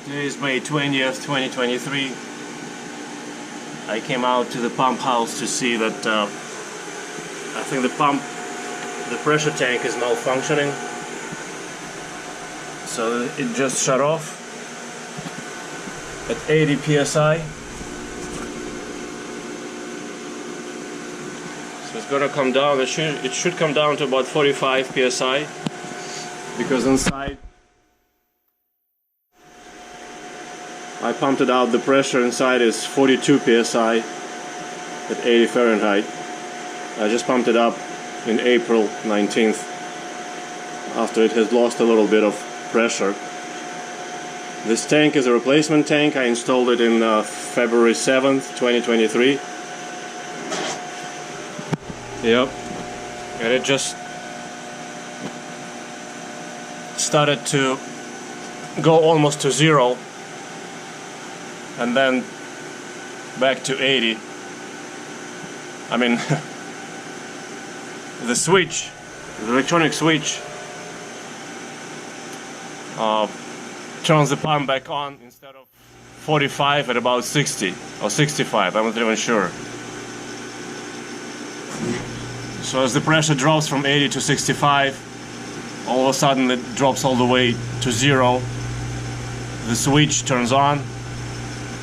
Today is May 20th, 2023. I came out to the pump house to see that I think the pressure tank is malfunctioning. So it just shut off at 80 psi. So it's gonna come down. It should come down to about 45 psi because inside I pumped it out. The pressure inside is 42 psi at 80 Fahrenheit. I just pumped it up in April 19th after it has lost a little bit of pressure. This tank is a replacement tank. I installed it in February 7th, 2023. Yep, and it just started to go almost to zero and then back to 80. I mean, the switch, the electronic switch, turns the pump back on instead of 45 at about 60 or 65, I'm not even sure. So as the pressure drops from 80 to 65, all of a sudden it drops all the way to zero. The switch turns on,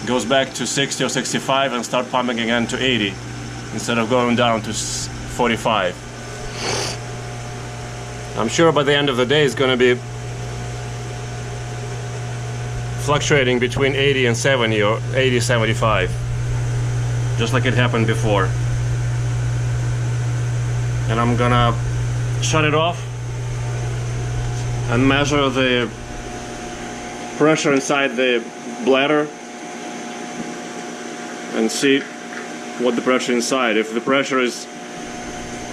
goes back to 60 or 65 and start pumping again to 80 instead of going down to 45. I'm sure by the end of the day it's going to be fluctuating between 80 and 70 or 80, 75, just like it happened before. And I'm gonna shut it off and measure the pressure inside the bladder and see what the pressure inside. If the pressure is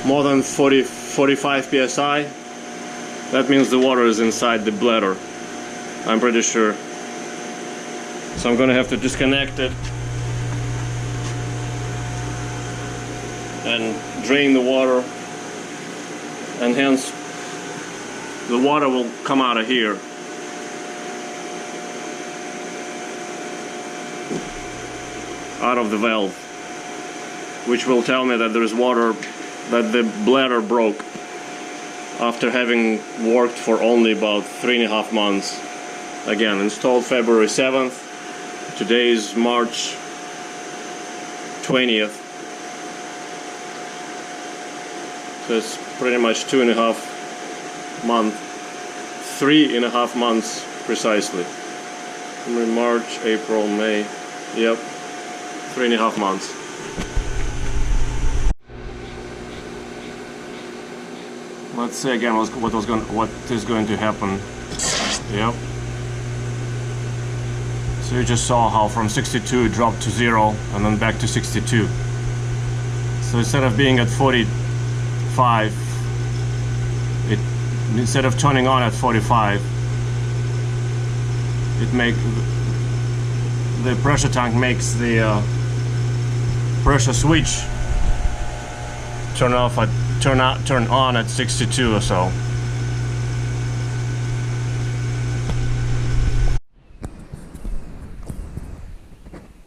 more than 45 psi, that means the water is inside the bladder, I'm pretty sure. So I'm gonna have to disconnect it and drain the water, and hence the water will come out of here. Out of the valve, which will tell me that there's water, that the bladder broke after having worked for only about 3.5 months. Again, installed February 7th. Today is March 20th. So it's pretty much 2.5 months, 3.5 months precisely. March, April, May, yep, 3.5 months. Let's see again what is going to happen. Yep. So you just saw how from 62 it dropped to 0 and then back to 62. So instead of being at 45, instead of turning on at 45, the pressure tank makes the pressure switch turn on at 62 or so.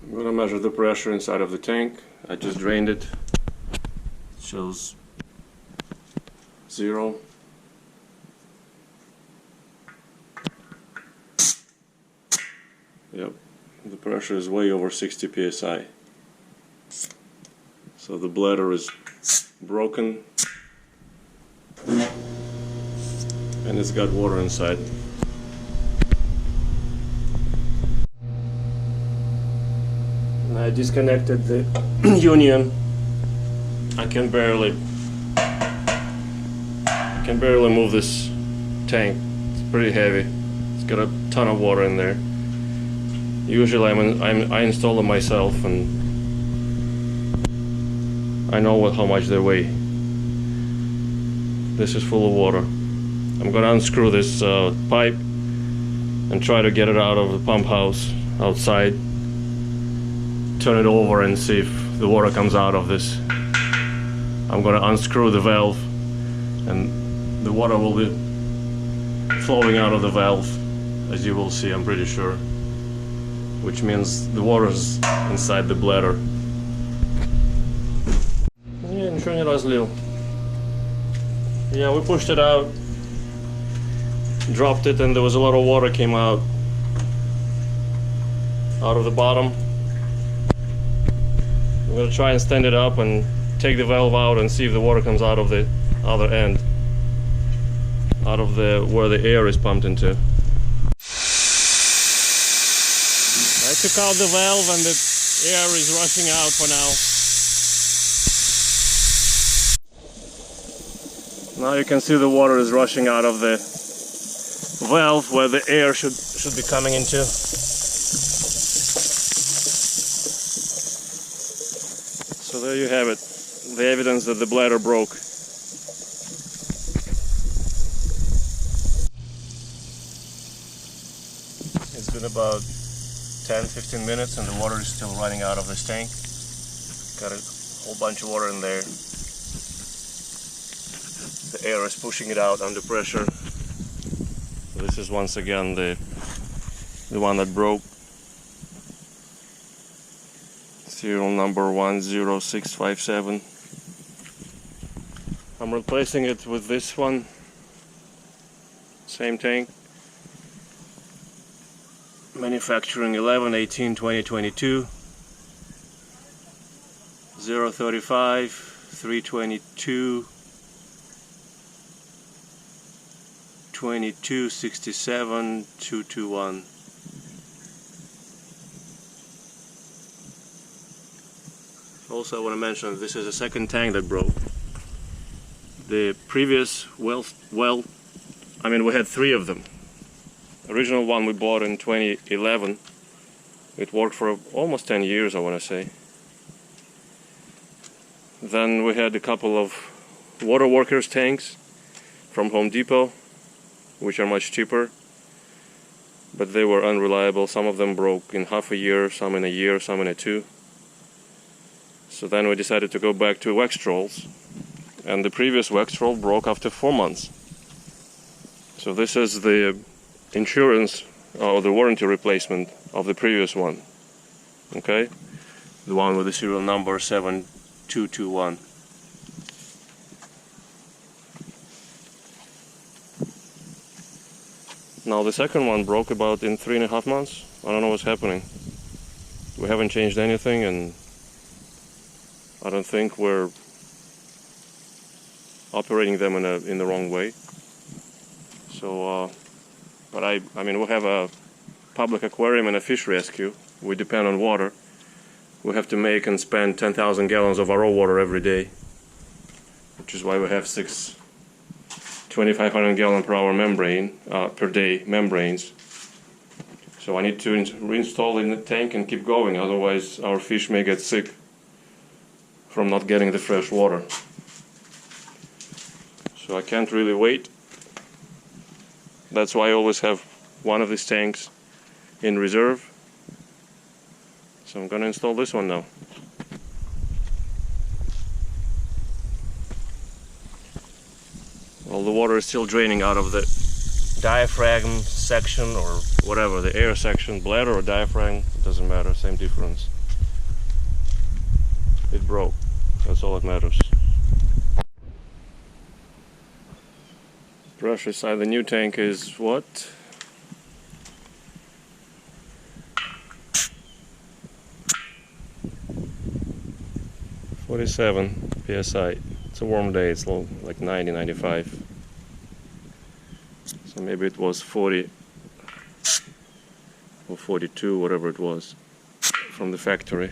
I'm gonna measure the pressure inside of the tank. I just drained it. It shows 0. Yep, the pressure is way over 60 psi. So the bladder is broken and it's got water inside. And I disconnected the union. I can barely move this tank. It's pretty heavy. It's got a ton of water in there. Usually I install them myself and I know how much they weigh. This is full of water. I'm gonna unscrew this pipe and try to get it out of the pump house outside. Turn it over and see if the water comes out of this. I'm gonna unscrew the valve and the water will be flowing out of the valve, as you will see, I'm pretty sure. which means the water's inside the bladder. Yeah, ничего не разлил. Yeah, we pushed it out, dropped it, and there was a lot of water came out of the bottom. I'm gonna try and stand it up and take the valve out and see if the water comes out of the other end, out of the where the air is pumped into. I took out the valve and the air is rushing out for now. Now you can see the water is rushing out of the valve where the air should be coming into. So there you have it, the evidence that the bladder broke. It's been about 10-15 minutes and the water is still running out of this tank. Got a whole bunch of water in there. The air is pushing it out under pressure. This is once again the one that broke. Serial number 10657. I'm replacing it with this one. Same tank. Manufacturing 11/18/2022. 035 322 2267 221. Also, I want to mention this is the second tank that broke. The previous we had 3 of them. Original one we bought in 2011. It worked for almost 10 years, I want to say. Then we had a couple of water workers tanks from Home Depot, which are much cheaper, but they were unreliable. Some of them broke in half a year, some in a year, some in a 2. So then we decided to go back to wax trolls, and the previous wax troll broke after 4 months. So this is the insurance or the warranty replacement of the previous one. Okay, the one with the serial number 7221. Now the second one broke about in 3.5 months. I don't know what's happening. We haven't changed anything, and I don't think we're operating them in the wrong way. So, but I mean, we have a public aquarium and a fish rescue. We depend on water. We have to make and spend 10,000 gallons of raw water every day, which is why we have 6 2,500 gallon per hour per day membranes. So I need to reinstall in the tank and keep going, otherwise our fish may get sick from not getting the fresh water. So I can't really wait. That's why I always have one of these tanks in reserve. So I'm gonna install this one now. Well, the water is still draining out of the diaphragm section, or whatever, the air section, bladder or diaphragm, it doesn't matter, same difference. It broke, that's all that matters. Pressure inside the new tank is what? .47 psi. It's a warm day, it's low, like 90, 95. So maybe it was 40 or 42, whatever it was, from the factory.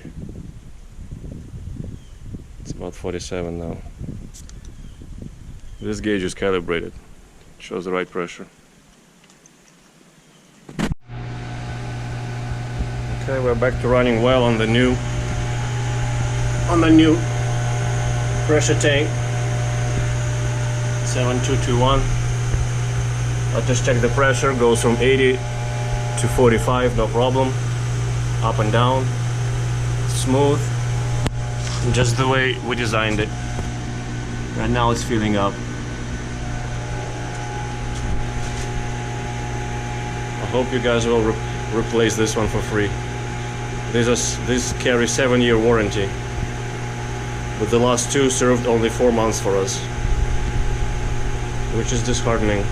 It's about 47 now. This gauge is calibrated. It shows the right pressure. Okay, we're back to running well on the new pressure tank 7221. I'll just check the pressure, goes from 80 to 45, no problem, up and down, smooth, just the way we designed it. Right now it's filling up. I hope you guys will replace this one for free. These carry 7-year warranty, but the last two served only 4 months for us, which is disheartening.